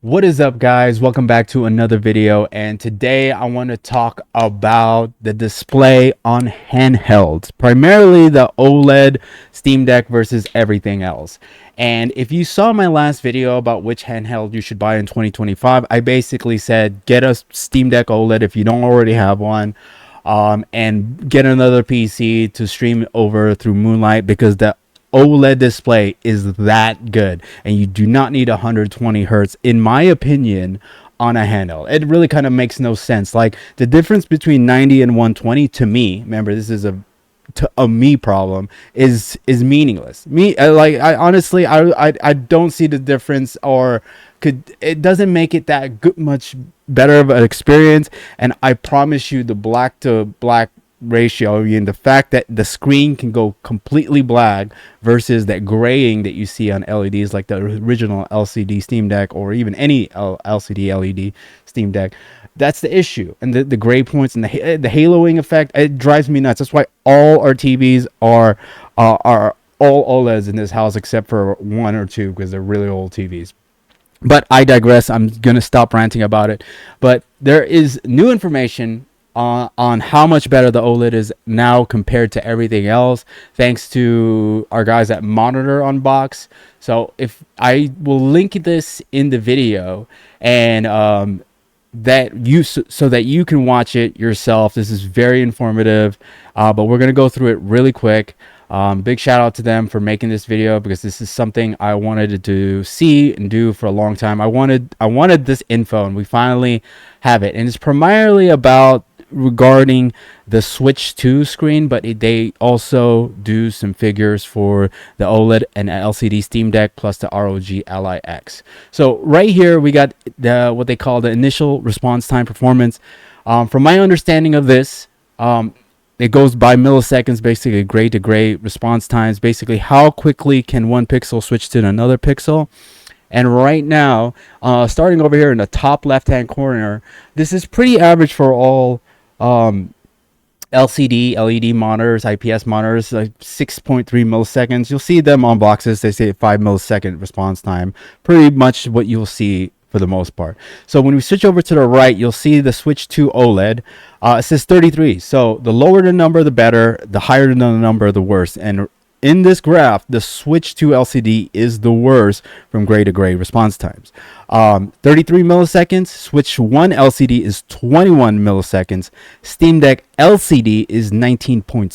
What is up, guys? Welcome back to another video, and today I want to talk about the display on handhelds, primarily the OLED Steam Deck versus everything else. And if you saw my last video about which handheld you should buy in 2025, I basically said get a Steam Deck OLED if you don't already have one, and get another PC to stream over through Moonlight, because the OLED display is that good, and you do not need 120 hertz, in my opinion, on a handheld. It really kind of makes no sense. Like, the difference between 90 and 120, to me, remember, this is a me problem, is meaningless. I honestly, I don't see the difference, or it doesn't make it that good, much better of an experience. And I promise you, the black to black ratio, and the fact that the screen can go completely black versus that graying that you see on LEDs, like the original LCD Steam Deck, or even any LCD LED Steam Deck, that's the issue. And the gray points and the haloing effect, it drives me nuts. That's why all our TVs are all OLEDs in this house, except for one or two, because they're really old TVs. But I digress. I'm gonna stop ranting about it. But there is new information on how much better the OLED is now compared to everything else, thanks to our guys at Monitor Unboxed. So if I will link this in the video, and so that you can watch it yourself. This is very informative, but we're gonna go through it really quick. Big shout out to them for making this video, because this is something I wanted to see and do for a long time. I wanted this info, and we finally have it. And it's primarily about regarding the Switch 2 screen, but they also do some figures for the OLED and LCD Steam Deck, plus the ROG Ally X. So right here we got what they call the initial response time performance. From my understanding of this, it goes by milliseconds, basically gray to gray response times, basically how quickly can one pixel switch to another pixel. And right now, starting over here in the top left hand corner, this is pretty average for all LCD, LED monitors, IPS monitors, like 6.3 milliseconds. You'll see them on boxes. They say 5 millisecond response time. Pretty much what you'll see for the most part. So when we switch over to the right, you'll see the Switch 2 OLED. It says 33. So the lower the number, the better. The higher the number, the worse. And in this graph, the Switch 2 LCD is the worst from gray to gray response times. 33 milliseconds. Switch 1 LCD is 21 milliseconds. Steam Deck LCD is 19.6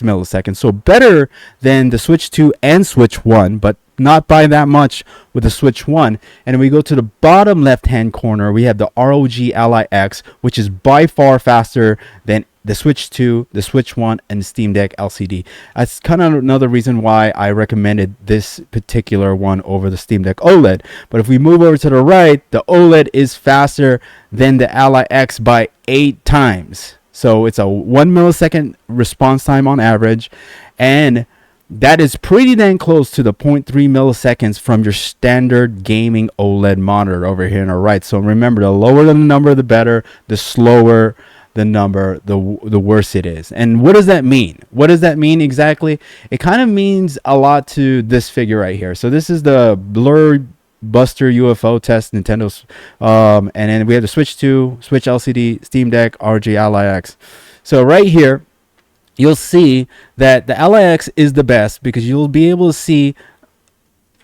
milliseconds. So better than the Switch 2 and Switch 1, but not by that much with the Switch 1. And then we go to the bottom left hand corner, we have the ROG Ally X, which is by far faster than the Switch 2, the Switch 1, and the Steam Deck LCD. That's kind of another reason why I recommended this particular one over the Steam Deck OLED. But if we move over to the right, the OLED is faster than the Ally X by 8 times. So it's a 1 millisecond response time on average, and that is pretty dang close to the 0.3 milliseconds from your standard gaming OLED monitor over here on the right. So remember, the lower the number, the better. The slower the number, the worse it is. And what does that mean? What does that mean exactly? It kind of means a lot to this figure right here. So this is the Blur Buster UFO test, Nintendo's, and then we have the Switch 2, Switch LCD, Steam Deck, ROG Ally X. So right here, you'll see that the Ally X is the best, because you'll be able to see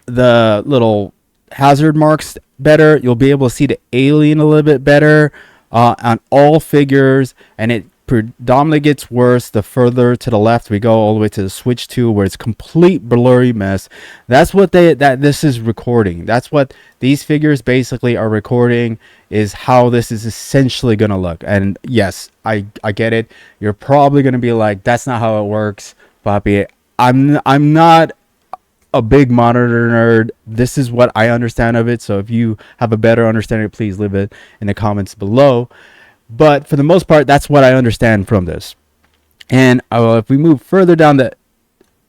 the little hazard marks better. You'll be able to see the alien a little bit better on all figures, and it predominantly gets worse the further to the left we go, all the way to the Switch 2, where it's complete blurry mess. That's what this is recording. That's what these figures basically are recording, is how this is essentially going to look. And yes, I get it. You're probably going to be like, that's not how it works, Poppy. I'm not a big monitor nerd. This is what I understand of it. So if you have a better understanding, please leave it in the comments below. But for the most part, that's what I understand from this. And if we move further down the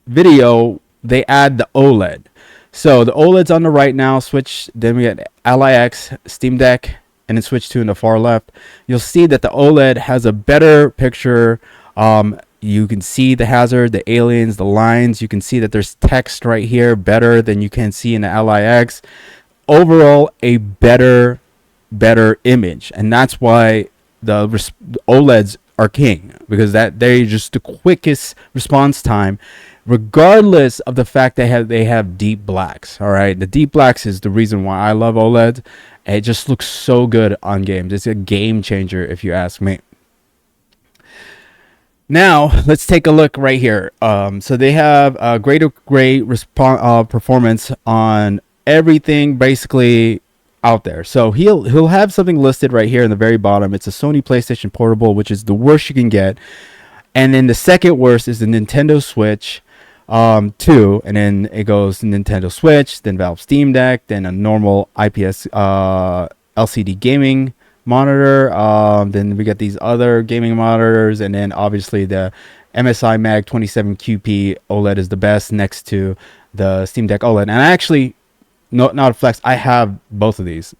video, they add the OLED. So the OLED's on the right now. Switch, then we got Ally X, Steam Deck, and then Switch 2 in the far left. You'll see that the OLED has a better picture. You can see the hazard, the aliens, the lines. You can see that there's text right here better than you can see in the Ally X. overall a better image, and that's why the OLEDs are king, because that they're just the quickest response time, regardless of the fact they have deep blacks. All right, the deep blacks is the reason why I love OLED. It just looks so good on games. It's a game changer if you ask me. Now let's take a look right here. So they have a great performance on everything basically out there. So he'll have something listed right here in the very bottom. It's a Sony PlayStation Portable, which is the worst you can get, and then the second worst is the Nintendo Switch. 2, and then it goes Nintendo Switch, then Valve Steam Deck, then a normal IPS LCD gaming monitor. Then we got these other gaming monitors, and then obviously the MSI Mag 27QP OLED is the best next to the Steam Deck OLED. And I actually, not a flex, I have both of these.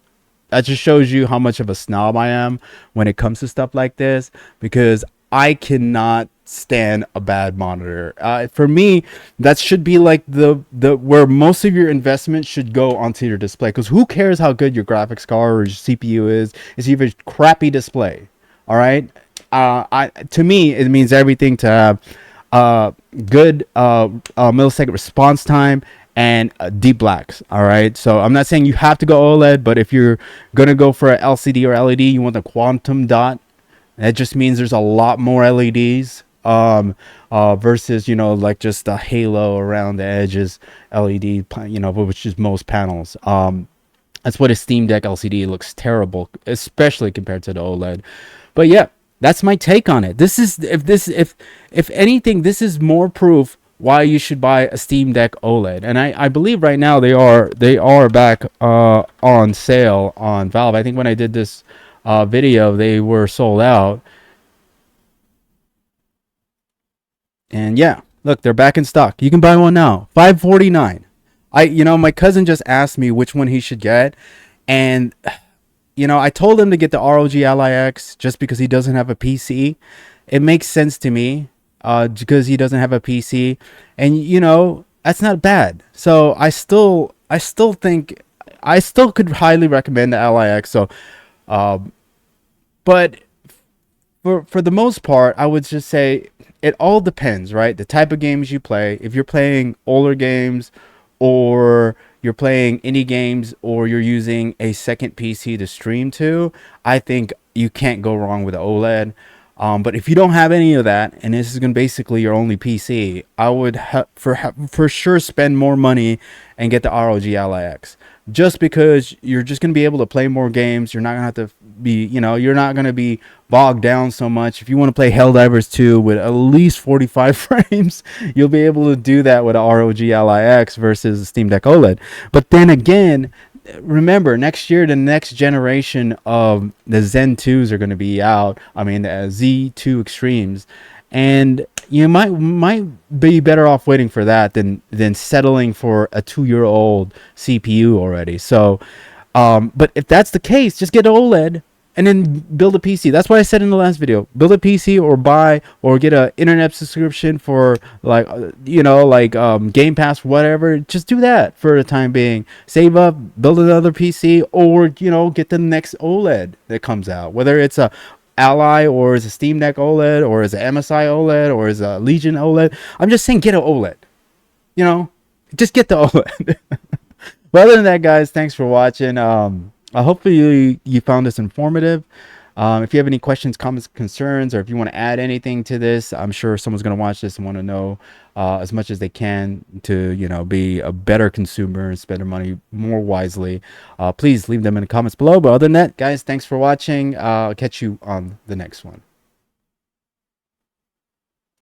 That just shows you how much of a snob I am when it comes to stuff like this, because I cannot stand a bad monitor. For me, that should be like the where most of your investment should go onto your display, because who cares how good your graphics card or your CPU is? It's even a crappy display. All right. To me, it means everything to have good millisecond response time and deep blacks. All right, so I'm not saying you have to go OLED, but if you're gonna go for an LCD or LED, you want the quantum dot. That just means there's a lot more LEDs versus, like just a halo around the edges LED, which is most panels. That's what a Steam Deck LCD looks terrible, especially compared to the OLED. But yeah, that's my take on it. This is if anything, this is more proof why you should buy a Steam Deck OLED. And I believe right now they are back on sale on Valve. I think when I did this video, they were sold out. And yeah, look, they're back in stock. You can buy one now, $549. My cousin just asked me which one he should get, and I told him to get the ROG Ally X just because he doesn't have a PC. It makes sense to me, because he doesn't have a PC, and that's not bad. So I still think I still could highly recommend the Ally X. So, but for the most part, I would just say it all depends, right? The type of games you play. If you're playing older games, or you're playing indie games, or you're using a second PC to stream to, I think you can't go wrong with the OLED. But if you don't have any of that, and this is going to basically your only PC, I would for sure spend more money and get the ROG Ally X. Just because you're just going to be able to play more games. You're not going to have to be, you're not going to be bogged down so much. If you want to play Helldivers 2 with at least 45 frames, you'll be able to do that with a ROG Ally X versus a Steam Deck OLED. But then again, remember, next year the next generation of the Zen 2s are going to be out. I mean, the Z2 Extremes, and you might be better off waiting for that than settling for a 2-year-old CPU already. So but if that's the case, just get an OLED and then build a PC. That's what I said in the last video. Build a PC, or buy or get an internet subscription for Game Pass, whatever. Just do that for the time being. Save up, build another PC, or get the next OLED that comes out. Whether it's a Ally, or is a Steam Deck OLED, or is a MSI OLED, or is a Legion OLED. I'm just saying, get an OLED. Just get the OLED. But other than that, guys, thanks for watching. Hopefully you found this informative. If you have any questions, comments, concerns, or if you want to add anything to this, I'm sure someone's going to watch this and want to know as much as they can to be a better consumer and spend their money more wisely. Please leave them in the comments below. But other than that, guys, thanks for watching. I'll catch you on the next one.